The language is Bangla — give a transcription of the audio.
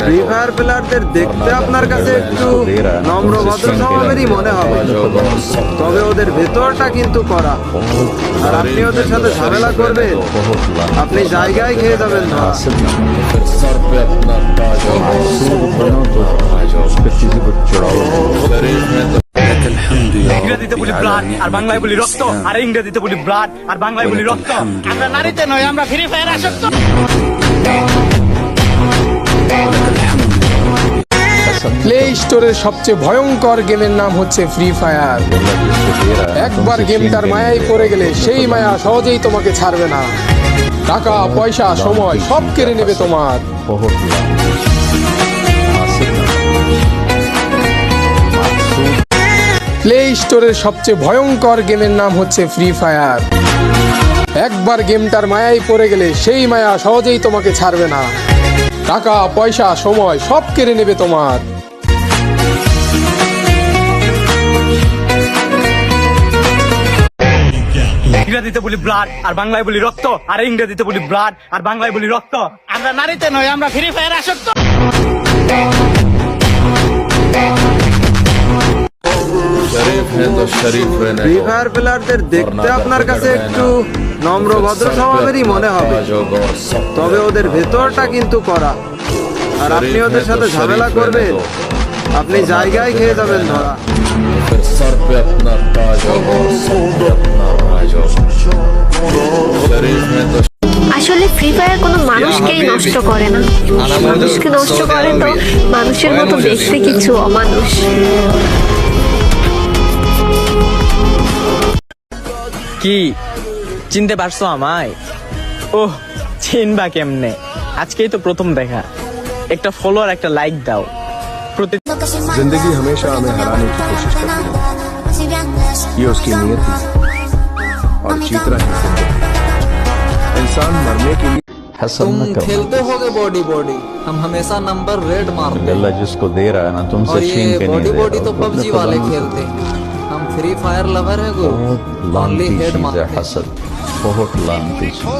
ফ্রি ফায়ার প্লেয়ারদের দেখতে আপনার কাছে একটু নম্র ভদ্র স্বভাবেরই মনে হবে, তবে ওদের ভেতরটা কিন্তু কড়া। আর আপনি ওদের সাথে ঝামেলা করবেন, আপনি জায়গায় খেয়ে যাবেন না। ইংরেজিতে বলি ব্লাড আর বাংলায় বলি রক্ত, আর ইংরেজিতে বলি ব্লাড আর বাংলায় বলি রক্ত। আমরা নারীতে নয়, আমরা ফ্রি ফায়ার আসক্ত। প্লে স্টোরের সবচেয়ে ভয়ঙ্কর গেমের নাম হচ্ছে ফ্রি ফায়ার। একবার গেমটার মায়ায় পড়ে গেলে সেই মায়া সহজেই তোমাকে ছাড়বে না। টাকা পয়সা সময় সব কেড়ে নেবে তোমার। প্লে স্টোরের সবচেয়ে ভয়ঙ্কর গেমের নাম হচ্ছে ফ্রি ফায়ার। একবার গেমটার মায়ায় পড়ে গেলে সেই মায়া সহজেই তোমাকে ছাড়বে না। টাকা পয়সা সময় সব কেড়ে নেবে তোমার। ইংরেজিতে বলি ব্লাড আর বাংলায় বলি রক্ত, আর ইংরেজিতে বলি ব্লাড আর বাংলায় বলি রক্ত। আমরা নারীতে নয়, আমরা ফ্রি ফায়ার আসক্ত। ফ্রি ফায়ার প্লেয়ারদের দেখতে আপনার কাছে একটু নম্র ভদ্র স্বভাবেরই মনে হবে, তবে ওদের ভেতরটা কিন্তু কড়া। আর আপনি ওদের সাথে ঝামেলা করবেন, আপনি জায়গায় খেয়ে যাবেন ধরা। আসলে ফ্রি ফায়ার কোনো মানুষকেই নষ্ট করে না, মানুষকে নষ্ট করে তো মানুষের মতো দেখতে কিছু অমানুষ। কি চিনতে পারছো আমায়? ওহ, চিনবা কেমনে? আজকেই তো প্রথম দেখা। একটা ফলো আর একটা লাইক দাও। जिंदगी हमेशा हमें हराने की कोशिश करती है, ये उसकी नीयत थी और जीत रहा है जिंदगी। इंसान मरने के लिए तुम खेलते होगे बॉडी बॉडी, हम हमेशा नंबर रेड मारते हैं। अल्लाह जिसको दे रहा है ना तुमसे और छीन ये के नहीं बॉडी दे बॉडी रहा। तो पबजी वाले खेलते हैं, हम फ्री फायर लवर है गुरु, ओनली हेड मारते हैं। हसद बहुत लानती चीज़।